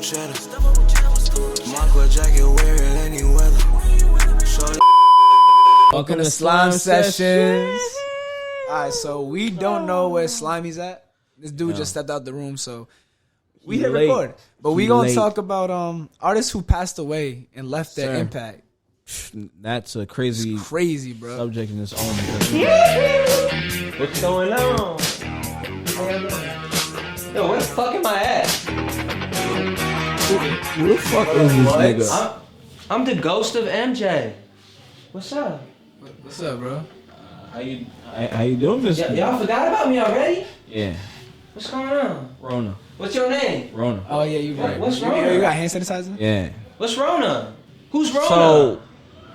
cheddar. Moncler jacket, wear it any weather. Shorty. Welcome to Slime Sessions. Alright, so we don't know where Slimey's at. This dude just stepped out the room, so we hit record. But we gonna talk about artists who passed away and left their impact. That's a crazy, bro. Subject in its own. What's going on? Yo, where the fuck am I at? Who the fuck is this nigga? I'm the ghost of MJ. What's up? What's up, bro? How you doing, this? Y'all forgot about me already? Yeah. What's going on? Rona. What's your name? Rona. Oh yeah, you right. What's Rona? You got hand sanitizer? Yeah. What's Rona? Who's Rona? So,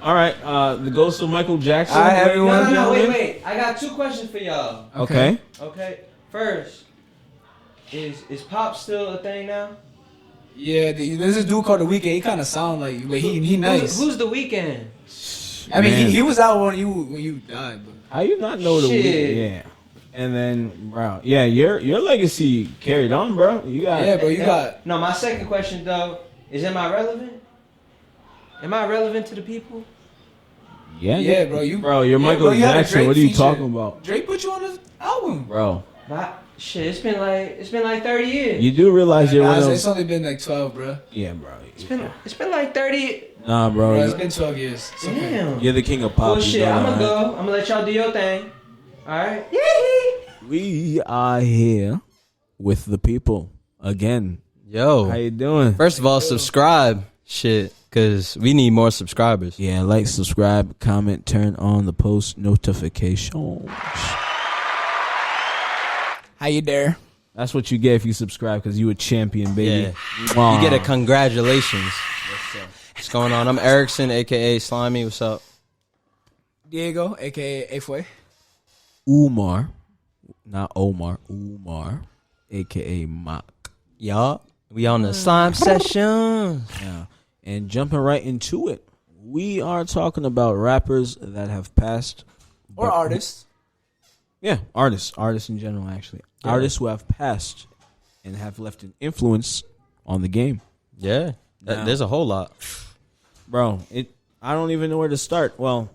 all right, the ghost of Michael Jackson. All right, everyone. No, wait. I got two questions for y'all. Okay. First, is Pop still a thing now? Yeah, there's this dude called The Weeknd. He kind of sound like you, but he nice. Who's The Weeknd? I mean, he was out when you died. But. How you not know The Weeknd? Yeah. And then, bro, yeah, your legacy carried on, bro. You got you got. No, my second question though is, am I relevant? Am I relevant to the people? Yeah, bro. You're Michael Jackson. What are you talking about? Drake put you on his album, bro. It's been like 30 years. You do realize you're one of those. It's only been like 12, bro. Yeah, bro. It's been like 30. Nah, bro. It's been 12 years. Damn. You're the king of pop. Well, shit. I'm gonna go. I'm gonna let y'all do your thing. All right. We are here with the people again. Yo, how you doing? First of all, subscribe, shit, cause we need more subscribers. Yeah, like, subscribe, comment, turn on the post notifications. How you dare? That's what you get if you subscribe, cause you a champion, baby. Yeah. You get a congratulations. What's going on? I'm Erickson, aka Slimy. What's up? Diego, aka Afue. Umar, not Omar. Umar, aka Mock. Y'all, we on the slime session. Yeah, and jumping right into it, we are talking about rappers that have passed, or artists. Yeah, artists in general, actually. Yeah. Artists who have passed and have left an influence on the game. Yeah, there's a whole lot. Bro, I don't even know where to start. Well,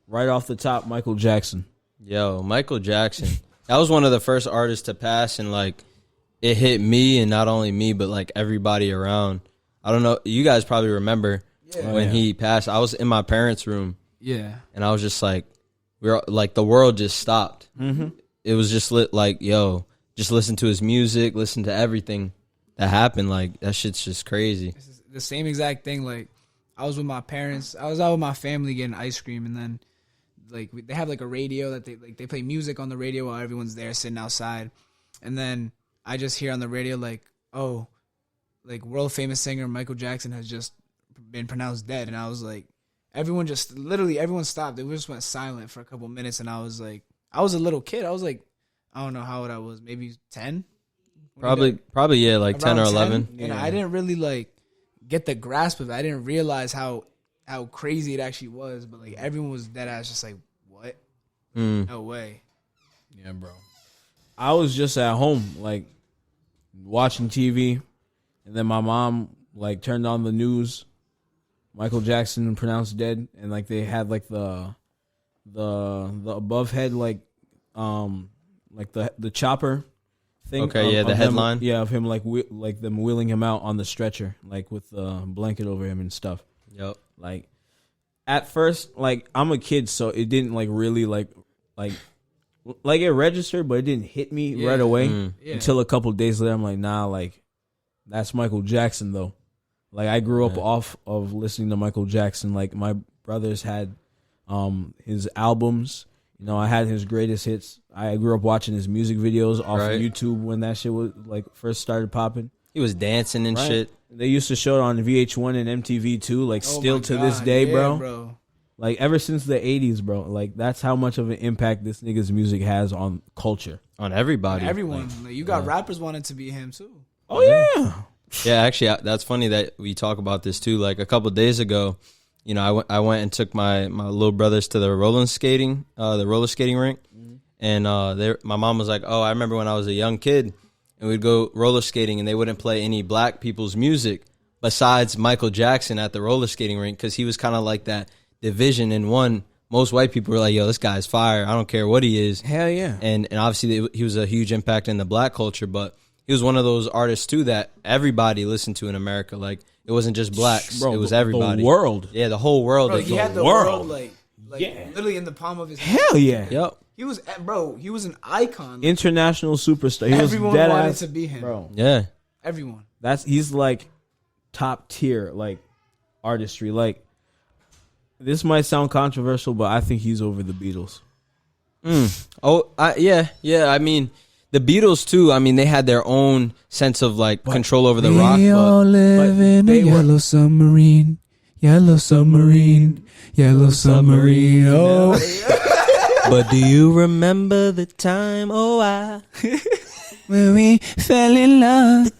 right off the top, Michael Jackson. Yo, Michael Jackson. That was one of the first artists to pass, and like it hit me, and not only me, but like everybody around. I don't know. You guys probably remember when he passed. I was in my parents' room. Yeah. And I was just like, the world just stopped. Mm-hmm. It was just just listen to his music, listen to everything that happened. Like, that shit's just crazy. It's the same exact thing. Like, I was with my parents. I was out with my family getting ice cream, and then like they have like a radio that they play music on the radio while everyone's there sitting outside, and then I just hear on the radio like, oh, like world famous singer Michael Jackson has just been pronounced dead, and I was like, everyone stopped. They just went silent for a couple minutes, and I was like, I was a little kid. I was like, I don't know how old I was, maybe 10. Probably yeah, like 10 or 11. 10, and I didn't really like get the grasp of it. I didn't realize how crazy it actually was, but like everyone was dead ass just like, what? No way. Yeah, bro. I was just at home like watching TV, and then my mom like turned on the news. Michael Jackson pronounced dead, and like they had like the above head like the chopper thing. Okay, yeah, the headline. Of him like them wheeling him out on the stretcher, like with the blanket over him and stuff. Yep. Like at first, like I'm a kid, so it didn't like really like it registered, but it didn't hit me right away until a couple days later. I'm like, nah, like that's Michael Jackson though. Like I grew up off of listening to Michael Jackson. Like my brothers had his albums. You know, I had his greatest hits. I grew up watching his music videos off of YouTube when that shit was like first started popping. He was dancing and shit. They used to show it on VH1 and MTV too. Like still to this day, bro. Like ever since the 80s, bro. Like that's how much of an impact this nigga's music has on culture, on everybody, everyone. Like, you got rappers wanting to be him too. Oh yeah. Yeah, actually, that's funny that we talk about this too. Like a couple of days ago, you know, I went and took my little brothers to the roller skating rink, and my mom was like, "Oh, I remember when I was a young kid, and we'd go roller skating, and they wouldn't play any black people's music besides Michael Jackson at the roller skating rink, because he was kind of like that division in one. Most white people were like, yo, this guy's fire. I don't care what he is. Hell yeah. And obviously he was a huge impact in the black culture, but he was one of those artists too that everybody listened to in America. Like, it wasn't just blacks. Bro, it was everybody. The world. Yeah, the whole world. Bro, he had the world like yeah. literally in the palm of his hand. Hell yeah. Yep. He was, bro, he was an icon. International superstar. He Everyone was dead wanted ass, to be him. bro. Yeah. Everyone. He's like top tier, like artistry. Like, this might sound controversial, but I think he's over the Beatles. Oh, yeah. I mean, the Beatles too. I mean, they had their own sense of like control over the rock. We all live in a yellow submarine. Yellow submarine. Yellow submarine. Oh. But do you remember the time? Oh, When we fell in love.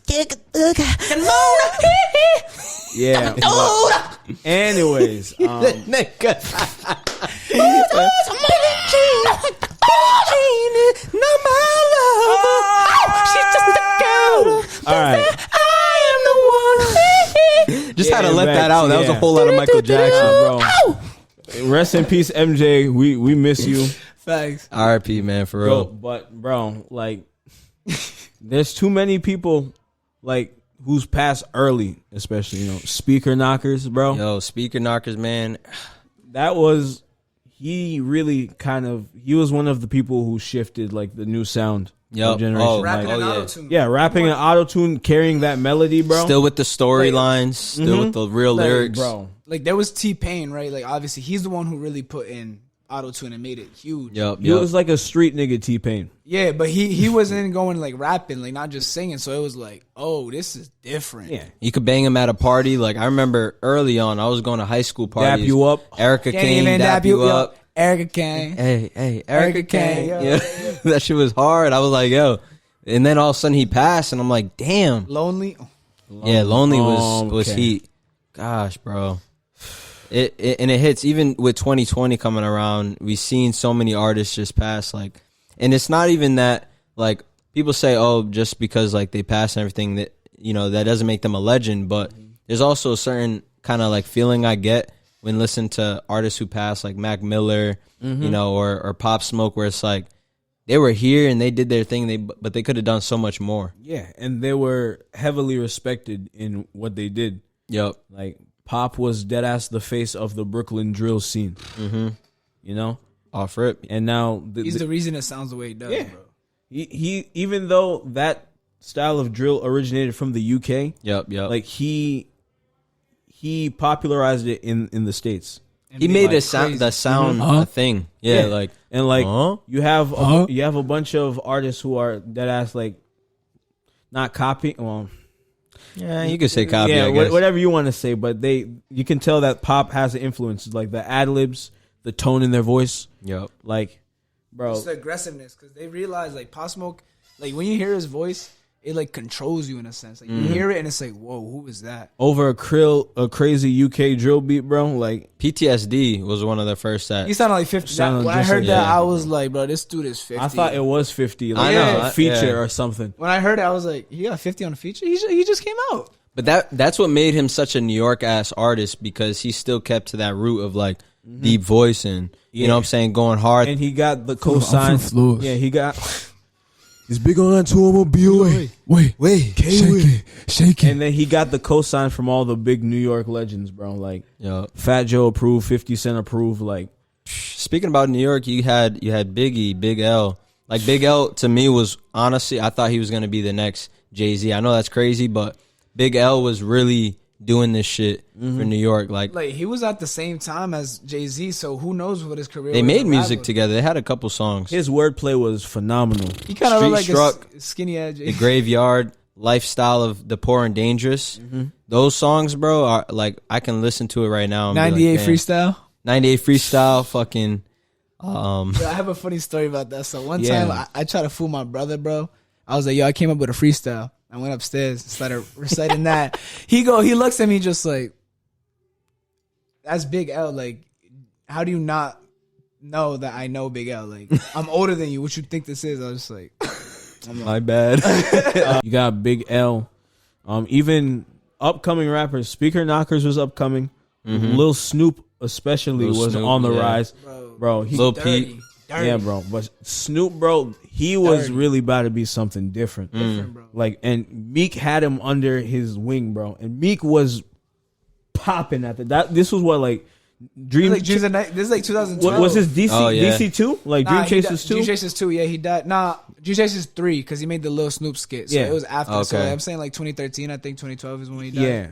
Yeah. Anyways, all right. just had to Getting let back that out. to- That was a yeah. whole lot of Michael Jackson, bro. Rest in peace, MJ. We miss you. Facts. R.I.P. man, for real. But bro, like, there's too many people like who's passed early, especially, you know, speaker knockers, bro. Yo, speaker knockers, man. That was, he was one of the people who shifted like the new sound. Yup. of generation. Oh, Like, Rapping and yeah. auto-tune. yeah, rapping an auto-tune, carrying that melody, bro. Still with the storylines, still with the real Like, lyrics, bro. Like, there was T-Pain, right? Like, obviously, he's the one who really put in auto-tune and made it huge. Yup. He was like a street nigga, T-Pain. Yeah, but he wasn't going, like, rapping, like, not just singing. So it was like, oh, this is different. Yeah. You could bang him at a party. Like, I remember early on, I was going to high school parties. Dap you up. Erica Can't Kane, even dap you yo, up. Erica Kane. Hey, Erica Erica Kane. Kane, yo. Yeah. That shit was hard. I was like, yo. And then all of a sudden he passed, and I'm like, damn. Lonely. Yeah, Lonely was Okay. heat. Gosh, bro. It hits even with 2020 coming around. We've seen so many artists just pass, like, and it's not even that, like, people say, oh, just because like they pass and everything, that, you know, that doesn't make them a legend. But there's also a certain kind of like feeling I get when listening to artists who pass, like Mac Miller, you know, or Pop Smoke, where it's like they were here and they did their thing, but they could have done so much more. Yeah, and they were heavily respected in what they did. Yep. Like, Pop was dead ass the face of the Brooklyn drill scene. Mm-hmm. You know? Off rip. And now He's the reason it sounds the way it does, yeah. bro. He even though that style of drill originated from the UK, Yep. like he popularized it in the States. And He be made like the sound Huh? a thing. Yeah, like, and like Huh? you have Huh? you have a bunch of artists who are dead ass like not copying. Well, yeah, you could say copy. yeah, I guess. whatever you want to say, but you can tell that Pop has an influence, like the ad libs, the tone in their voice, Yep. like, bro. It's the aggressiveness, because they realize, like, Pop Smoke, like, when you hear his voice, it, like, controls you in a sense. Like, you hear it, and it's like, whoa, who is that? Over a crazy UK drill beat, bro. Like, PTSD was one of the first that. He sounded like 50. Sounded When I just heard like that, that. I was like, bro, this dude is 50. I thought it was 50. Like, I know, a feature yeah. or something. When I heard it, I was like, he got 50 on a feature? He just came out. But that's what made him such a New York ass artist, because he still kept to that root of like deep voice and you know what I'm saying, going hard. And he got the cosign. Florida. Yeah, he got. He's big on that 2 Wait, shake it. And then he got the cosign from all the big New York legends, bro. Like, Yo. Fat Joe approved, 50 Cent approved. Like, Speaking about New York, you had Biggie, Big L. Like, Big L to me was, honestly, I thought he was gonna be the next Jay-Z. I know that's crazy, but Big L was really doing this shit for New York. Like He was at the same time as Jay-Z, so who knows what his career they was made as a music rapper. together. They had a couple songs. his wordplay was phenomenal. He kind of Street looked like Struck, a skinny ass The Jay-Z. Graveyard, Lifestyle of the Poor and Dangerous. Those songs, bro, are like, I can listen to it right now. And 98 be like, damn. freestyle. 98 freestyle, fucking. Yo, I have a funny story about that. So one Yeah. time I tried to fool my brother, bro. I was like, yo, I came up with a freestyle. I went upstairs, started reciting that. He looks at me just like, that's Big L. Like, how do you not know that I know Big L? Like, I'm older than you. What you think this is? I was just like, My bad. You got Big L. Even upcoming rappers. Speaker Knockers was upcoming. Lil Snoop especially was Snoop, on the yeah. rise. Bro, he Lil Dirty. Pete. Dirty. yeah, bro. But Snoop, bro, he was Dirty. really about to be something different. Bro. Like, and Meek had him under his wing, bro. And Meek was popping at that. This was what, like, Dream. This is like 2012. What was his DC? Oh, yeah. DC 2? Like Dream Chasers 2? Dream Chasers 2, yeah, he died. Nah, Dream Chasers 3, because he made the Lil Snoop skit. So Yeah. it was after. Okay. So I'm saying like 2013, I think 2012 is when he died. Yeah.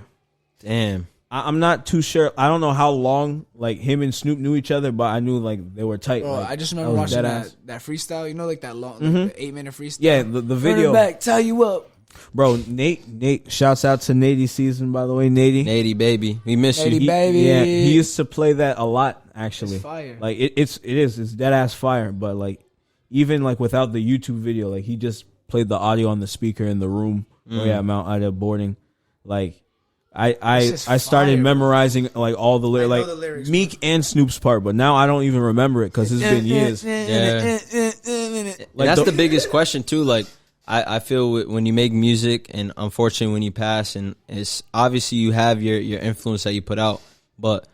Damn. I'm not too sure. I don't know how long like him and Snoop knew each other, but I knew like they were tight. Bro, like, I just remember was watching dead ass. that freestyle. You know, like that long, like the 8-minute freestyle. Yeah, the Run video. it back, tie you up. Bro, Nate, shouts out to Nady Season, by the way, Nady. Nady, baby. We miss Nady, you. baby. Yeah, he used to play that a lot, actually. It's fire. Like, it's dead ass fire, but like, even like without the YouTube video, like he just played the audio on the speaker in the room where he had Mount Ida boarding. Like, I started fire, memorizing like all the lyrics, I know like the lyrics, Meek and Snoop's part, but now I don't even remember it because it's been years. Yeah. Like And that's the biggest question too. Like I feel when you make music, and unfortunately when you pass, and it's obviously you have your influence that you put out, but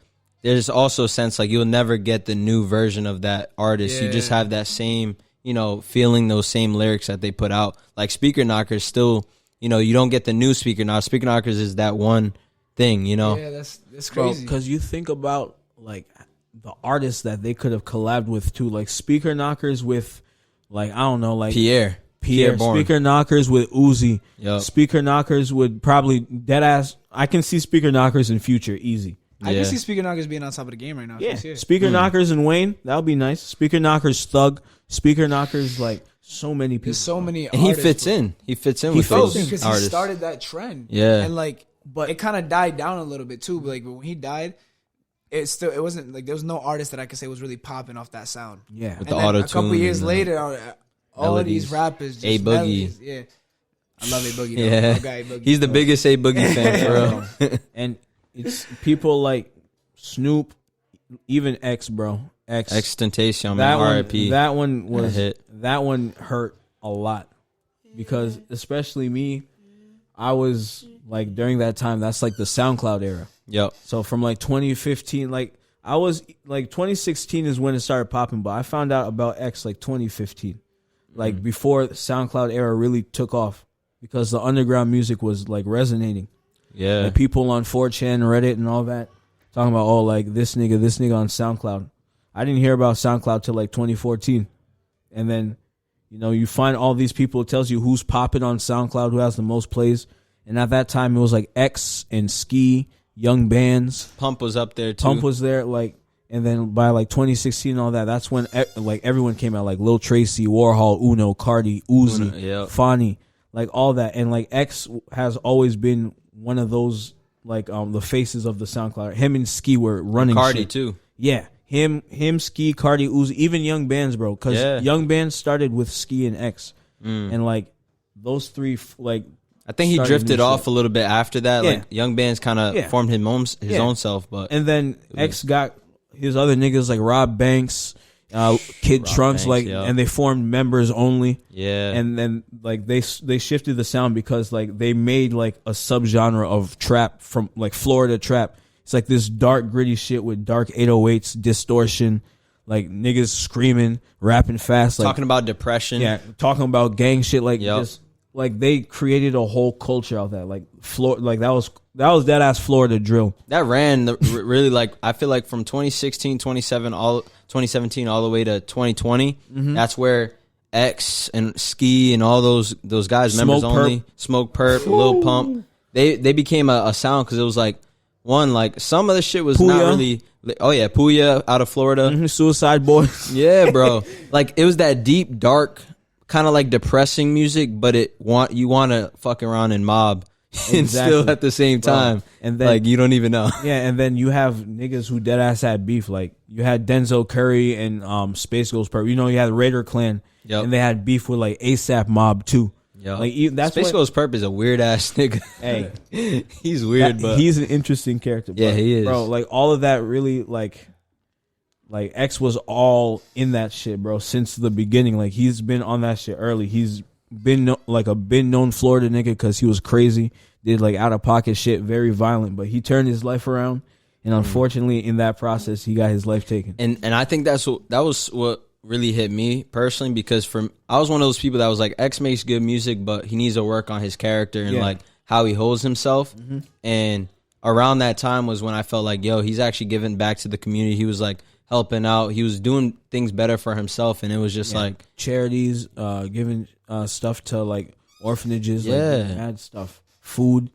there's also a sense like you'll never get the new version of that artist. You just Yeah. have that same, feeling, those same lyrics that they put out. Like Speaker Knockers still, you don't get the new Speaker Knockers. Speaker Knockers is that one thing, Yeah, that's crazy. Because you think about like the artists that they could have collabed with too, like Speaker Knockers with, like I don't know, like Pierre Bourne. Speaker Knockers with Uzi, Yup. Speaker Knockers would probably dead ass. I can see Speaker Knockers in Future easy. I Yeah. can see Speaker Knockers being on top of the game right now. Yeah, Yeah. Speaker Knockers and Wayne, that would be nice. Speaker Knockers Thug, Speaker Knockers, like so many people. There's so many And he artists, fits bro. in. He fits in He with fits those in because artists. he started that trend. Yeah. And like, but it kind of died down a little bit too. But like when he died, it wasn't like there was no artist that I could say was really popping off that sound. Yeah, With And the then a auto-tune couple years and, later, all of melodies. these rappers just A Boogie. melodies. Yeah, I love A Boogie. Though. Yeah. My guy, A Boogie. He's the biggest A Boogie fan for real. and it's people like Snoop, even X, bro. Extentation, That man. one, R.I.P. that one was hit. that one hurt a lot because especially me, I was like during that time. That's like the SoundCloud era. Yep. So from like 2015, like I was like 2016 is when it started popping, but I found out about X like 2015, like before the SoundCloud era really took off because the underground music was like resonating. Yeah. Like people on 4chan, Reddit, and all that talking about like this nigga on SoundCloud. I didn't hear about SoundCloud till like 2014, and then you find all these people. It tells you who's popping on SoundCloud, who has the most plays, and at that time it was like X and Ski, Young Bands. Pump was up there too. Pump was there, like, and then by like 2016 and all that, that's when like everyone came out, like Lil Tracy, Warhol, Uno, Cardi, Uzi, Yep. Fonny, like all that, and like X has always been one of those like the faces of the SoundCloud. Him and Ski were running Cardi shit. too. Yeah, him, Ski, Cardi, Uzi, even Young Bands, bro, because Yeah. Young Bands started with Ski and X, and like those three, like. I think he started drifted new off shit. a little bit after that. Yeah. Like Young Bands kind of Yeah. formed his Yeah. own self, but And then X got his other niggas like Rob Banks, Kid Trunks, Banks, like, yeah. and they formed members only. yeah, And then like they shifted the sound because like they made like a subgenre of trap from like Florida trap. It's like this dark gritty shit with dark 808s, distortion, like niggas screaming, rapping fast, like talking about depression. yeah, talking about gang shit, like Yep. just like they created a whole culture of that, like like that was that ass Florida drill. That ran really like I feel like from 2016, 2017 all the way to 2020. That's where X and Ski and all those guys, members Smoke only, Smoke Perp, Lil Pump, they became a sound because it was like one like some of the shit was not Puya. really. Oh yeah, Puya out of Florida. Suicide Boys. Yeah, bro. Like it was that deep, dark, kind of like depressing music, but you want to fuck around and mob, and Exactly. still at the same Bro. time, And then like you don't even know. yeah, and then you have niggas who dead ass had beef. Like you had Denzel Curry and Space Ghost Perp. You had Raider Clan, Yep. and they had beef with like ASAP Mob too. Yo, Like that's Space what, Ghost Perp is a weird ass nigga. Hey, He's weird, but he's an interesting character. Yeah, but, he is. bro. Like all of that really like X was all in that shit, bro. Since the beginning, like he's been on that shit early. He's been known Florida nigga because he was crazy, did like out of pocket shit, very violent, but he turned his life around, and unfortunately in that process he got his life taken. And I think that was what really hit me personally, because I was one of those people that was like, X makes good music, but he needs to work on his character and like how he holds himself. And around that time was when I felt like, yo, he's actually giving back to the community. He was like helping out. He was doing things better for himself, and it was just like charities, giving stuff to like orphanages, like mad stuff, food,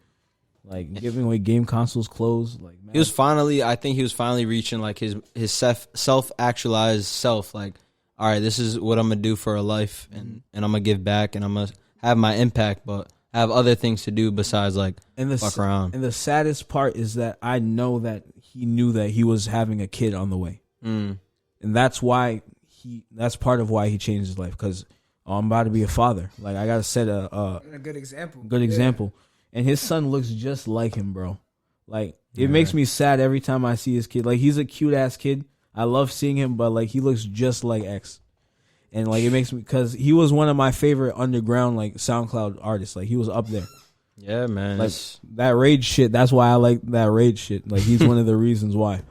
like giving away game consoles, clothes. Like I think he was finally reaching like his self actualized self. Like, all right, this is what I'm gonna do for a life, and I'm gonna give back, and I'm gonna have my impact, but I have other things to do besides like fuck around. And the saddest part is that I know that he knew that he was having a kid on the way, and that's why that's part of why he changed his life, because I'm about to be a father. Like, I gotta set a good example. Good example, and his son looks just like him, bro. Like, it makes me sad every time I see his kid. Like, he's a cute ass kid. I love seeing him, but like, he looks just like X. And like, it makes me, because he was one of my favorite underground like SoundCloud artists. Like, he was up there. Yeah, man. Like that Rage shit. That's why I like that Rage shit. Like, he's one of the reasons why.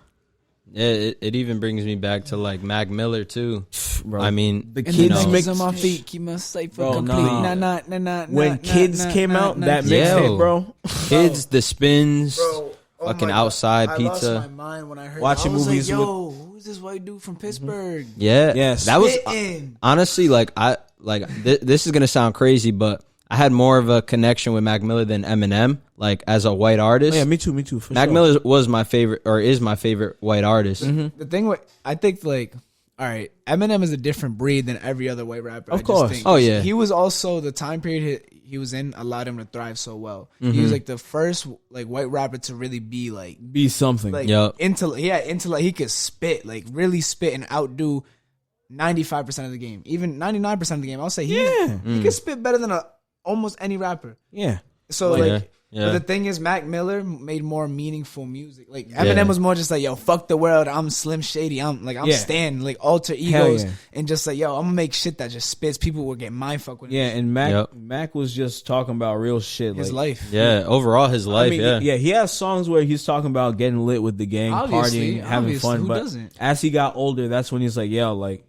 Yeah, it even brings me back to like Mac Miller too, bro. I mean, the kids make on my feet, keep my cipher complete. When Kids came out, that mixtape, bro. Kids, the spins, bro. fucking Outside Pizza. I lost my mind when I heard watching movies. Like, yo, who's this white dude from Pittsburgh? Yeah, yes, that was honestly like this is gonna sound crazy, but I had more of a connection with Mac Miller than Eminem, like as a white artist. Oh, yeah, me too. Mac Miller was my favorite, or is my favorite white artist. The thing I think, like, all right, Eminem is a different breed than every other white rapper. Of course. Think. Oh yeah. He was also the time period he was in allowed him to thrive so well. He was like the first like white rapper to really be something. Like yep. like he could spit, like really spit and outdo 95% of the game, even 99% of the game. I'll say he could spit better than almost any rapper. Yeah. So but the thing is, Mac Miller made more meaningful music. Like, Eminem was more just like, yo, fuck the world, I'm Slim Shady, I'm Stan, like alter egos, and just like, yo, I'm gonna make shit that just spits. People will get mind fuck with it. Yeah, and Mac was just talking about real shit, his like, life. Yeah, overall his life. I mean, he has songs where he's talking about getting lit with the gang, partying, having fun. But doesn't? As he got older, that's when he's like, yo, like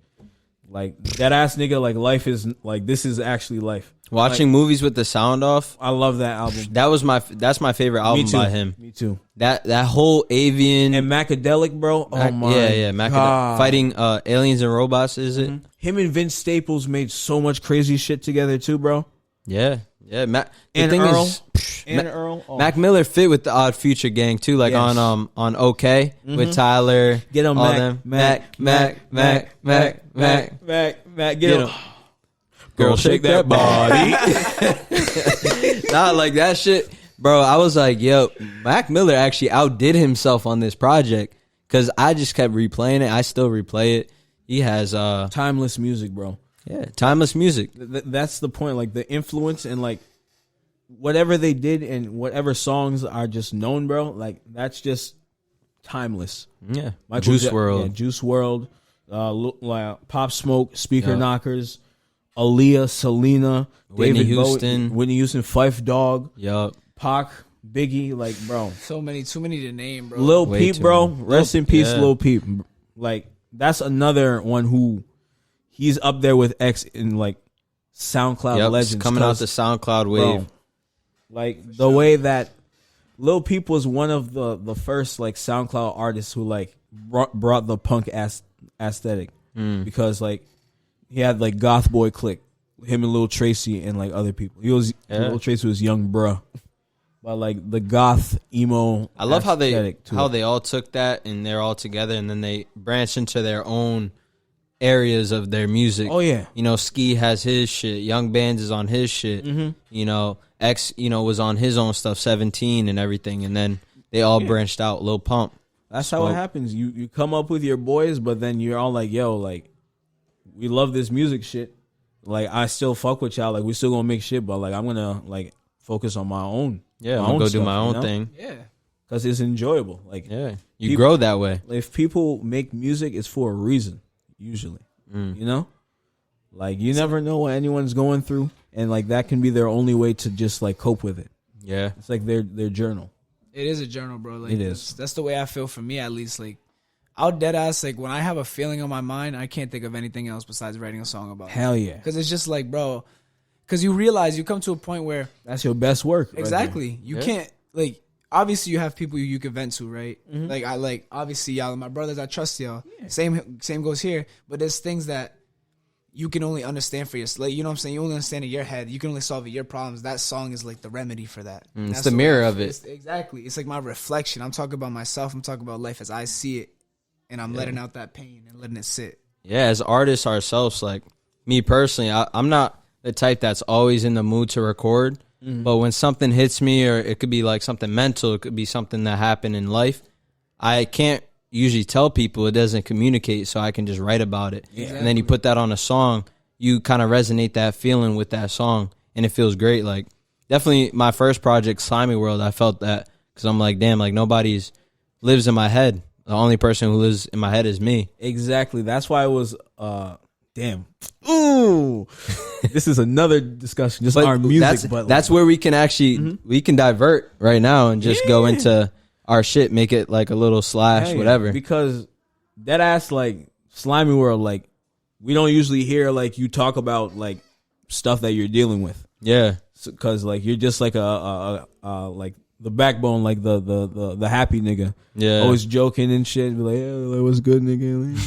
that ass nigga, like, life is like, this is actually life. Watching movies with the sound off. I love that album. That's my favorite album by him. Me too. That whole avian and Macadelic, bro. Oh my. Yeah, Macadelic fighting aliens and robots. Is it? Him and Vince Staples made so much crazy shit together too, bro. Yeah. And Earl. Oh. Mac Miller fit with the Odd Future gang too, like on OK with Tyler. Get him, Mac. Get him. Girl, shake that body. Nah, like that shit, bro. I was like, yo, Mac Miller actually outdid himself on this project, because I just kept replaying it. I still replay it. He has timeless music, bro. Yeah, timeless music. That's the point. Like, the influence and like whatever they did and whatever songs are just known, bro. Like, that's just timeless. Yeah, Juice WRLD, like Pop Smoke, Speaker Knockers. Aaliyah, Selena, Whitney Whitney Houston, Phife Dawg, Pac, Biggie, like, bro, too many to name, bro. Lil Peep, bro, rest in peace, Lil Peep. Like, that's another one who he's up there with X in like SoundCloud legends, coming out the SoundCloud wave. Bro, like the way that Lil Peep was one of the first like SoundCloud artists who like brought the punk aesthetic, because like. He had like Goth Boy Clique, him and Lil Tracy and like other people. Lil Tracy was young bruh, but like the goth emo. I love how they all took that and they're all together, and then they branched into their own areas of their music. Oh yeah, Ski has his shit. Young Bands is on his shit. X was on his own stuff. 17 and everything, and then they all branched out. Lil Pump. That's how it happens. You come up with your boys, but then you're all like, yo, like. We love this music shit. Like, I still fuck with y'all. Like, we still gonna make shit, but like, I'm gonna like focus on my own. Yeah, I'm gonna go do my own thing. Yeah, because it's enjoyable. Like, you grow that way. If people make music, it's for a reason. Usually, Like you never know what anyone's going through, and like that can be their only way to just like cope with it. Yeah, it's like their journal. It is a journal, bro. Like, it is. That's the way I feel for me, at least. Like, I'll dead ass, like, when I have a feeling on my mind, I can't think of anything else besides writing a song about it. Hell yeah. Because it's just like, bro, because you realize you come to a point where. That's your best work. Exactly. Right you can't, like, obviously you have people you can vent to, right? Mm-hmm. Like, obviously, y'all, my brothers, I trust y'all. Yeah. Same goes here. But there's things that you can only understand for yourself. Like, you know what I'm saying? You only understand in your head. You can only solve your problems. That song is like the remedy for that. It's the mirror of it. Exactly. It's like my reflection. I'm talking about myself. I'm talking about life as I see it. And I'm letting out that pain and letting it sit. Yeah, as artists ourselves, like me personally, I'm not the type that's always in the mood to record. Mm-hmm. But when something hits me, or it could be like something mental, it could be something that happened in life, I can't usually tell people. It doesn't communicate, so I can just write about it. Yeah. And then you put that on a song, you kind of resonate that feeling with that song, and it feels great. Like, definitely my first project, Slimy World, I felt that because I'm like, damn, like nobody's lives in my head. The only person who lives in my head is me. Exactly. That's why it was, damn. Ooh. This is another discussion, just our music. That's where we can actually, we can divert right now and just go into our shit, make it like a little slash, whatever. Because that ass, like, Slimy World, like, we don't usually hear, like, you talk about, like, stuff that you're dealing with. Yeah. Because, like, you're just like like, the backbone, like, the happy nigga. Yeah. Always joking and shit. Be like, yeah, like, what's good, nigga?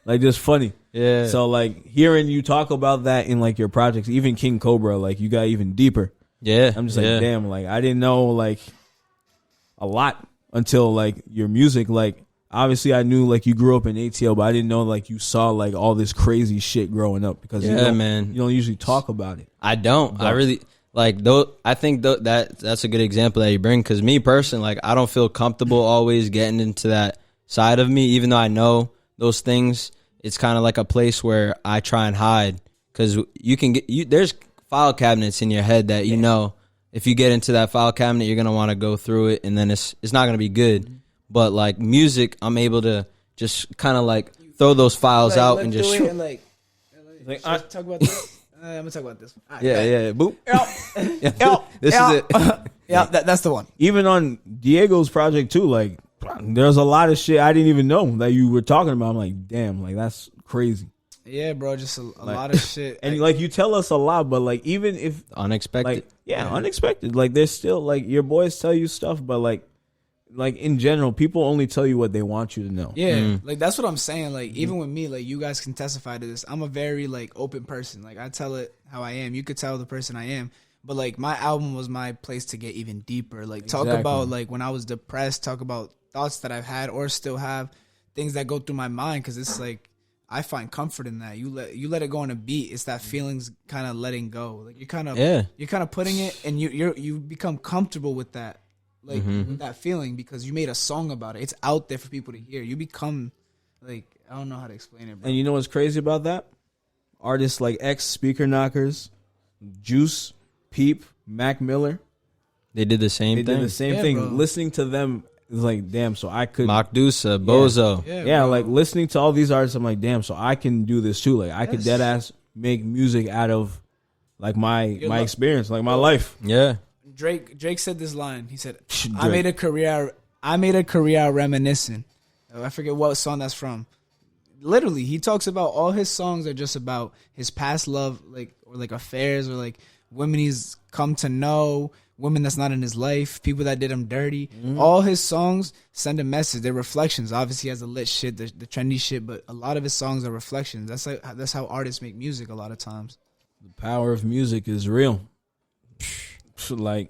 Like, just funny. Yeah. So, like, hearing you talk about that in, like, your projects, even King Cobra, like, you got even deeper. Yeah. I'm just like, damn, like, I didn't know, like, a lot until, like, your music. Like, obviously I knew, like, you grew up in ATL, but I didn't know, like, you saw, like, all this crazy shit growing up because you don't usually talk about it. I don't. But I really, like, I think that's a good example that you bring, because me personally, like, I don't feel comfortable always getting into that side of me, even though I know those things. It's kind of like a place where I try and hide, because you can there's file cabinets in your head that you know if you get into that file cabinet, you're gonna want to go through it, and then it's not gonna be good. But like music, I'm able to just kind of like throw those files out and just shoot. Talk about this. I'm gonna talk about this. Right, yeah. Boop. This is it. Yeah, that's the one. Even on Diego's project too, like, there's a lot of shit I didn't even know that you were talking about. I'm like, damn, like, that's crazy. Yeah, bro, just a lot of shit. And like, you tell us a lot, but like, even if unexpected, like, unexpected. Like, there's still, like, your boys tell you stuff, but like in general, people only tell you what they want you to know. Yeah, like, that's what I'm saying. Like, even with me, like, you guys can testify to this. I'm a very, like, open person. Like, I tell it how I am. You could tell the person I am. But like, my album was my place to get even deeper. Like, talk about, like, when I was depressed, talk about thoughts that I've had or still have, things that go through my mind, because it's like, I find comfort in that. You let it go on a beat. It's that feelings kind of letting go. Like, you're kind of putting it, and you become comfortable with that, like, with that feeling, because you made a song about it. It's out there for people to hear. You become, like, I don't know how to explain it, bro. And you know what's crazy about that? Artists like X, Speaker Knockers, Juice, Peep, Mac Miller, they did the same thing. They did the same thing. Bro. Listening to them is like, damn, so I could. Makdusa, Bozo. Yeah, like, listening to all these artists, I'm like, damn, so I can do this too. Like, I could dead ass make music out of, like, my experience, like, my life. Yeah. Drake said this line. He said, I made a career out reminiscing. I forget what song that's from. Literally, he talks about all his songs are just about his past love, like, or like affairs, or like women he's come to know, women that's not in his life, people that did him dirty. All his songs send a message. They're reflections. Obviously, he has the lit shit, the trendy shit, but a lot of his songs are reflections. That's how artists make music a lot of times. The power of music is real. Like,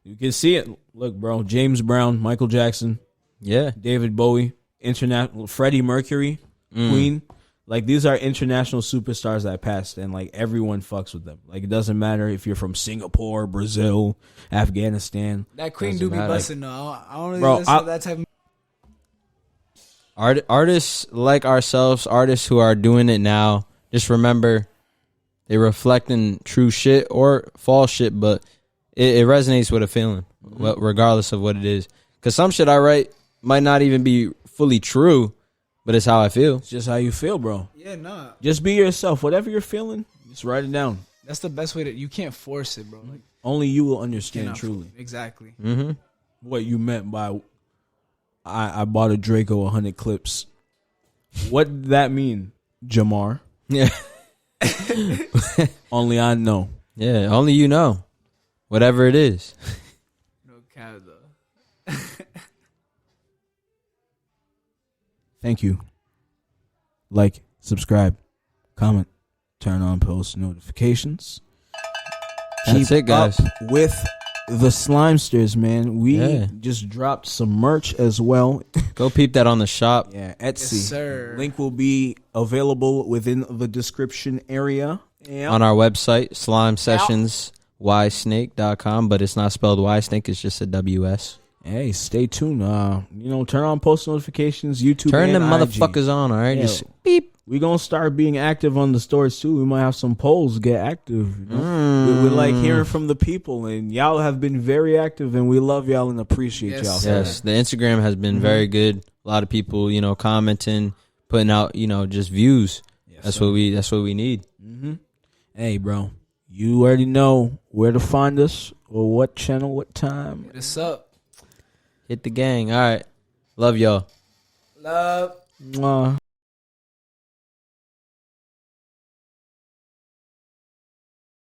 you can see it. Look, bro, James Brown, Michael Jackson, David Bowie, international, Freddie Mercury, Queen. Like, these are international superstars that passed, and like, everyone fucks with them. Like, it doesn't matter if you're from Singapore, Brazil, Afghanistan. That Queen do be busting though. I don't really listen to that type of artists like ourselves, artists who are doing it now. Just remember, they reflecting true shit or false shit, but it resonates with a feeling, regardless of what it is. Because some shit I write might not even be fully true, but it's how I feel. It's just how you feel, bro. Yeah, nah. Just be yourself. Whatever you're feeling, just write it down. That's the best way to. You can't force it, bro. Like, Only you will understand truly. Exactly. Mm-hmm. What you meant by I bought a Draco 100 clips. What did that mean, Jamar? Yeah. Only I know. Yeah, only you know. Whatever it is. No cap though. Thank you. Like, subscribe, comment, turn on post notifications. That's it, guys. Up with the Slimesters, man. We just dropped some merch as well. Go peep that on the shop. Yeah, Etsy. Yes, sir. Link will be available within the description area. Yeah. On our website, slimesessionsysnake.com, but it's not spelled Y Snake, it's just a WS. Hey, stay tuned. Turn on post notifications, YouTube. Turn and them IG. motherfuckers on, all right? Yeah. Just beep. We're going to start being active on the stores, too. We might have some polls get active. You know? We like hearing from the people, and y'all have been very active, and we love y'all and appreciate y'all. Yes, the Instagram has been very good. A lot of people, commenting, putting out, just views. Yes, that's what we need. Mm-hmm. Hey, bro, you already know where to find us or what channel, what time. What's up? Hit the gang. All right. Love y'all. Love. Mwah.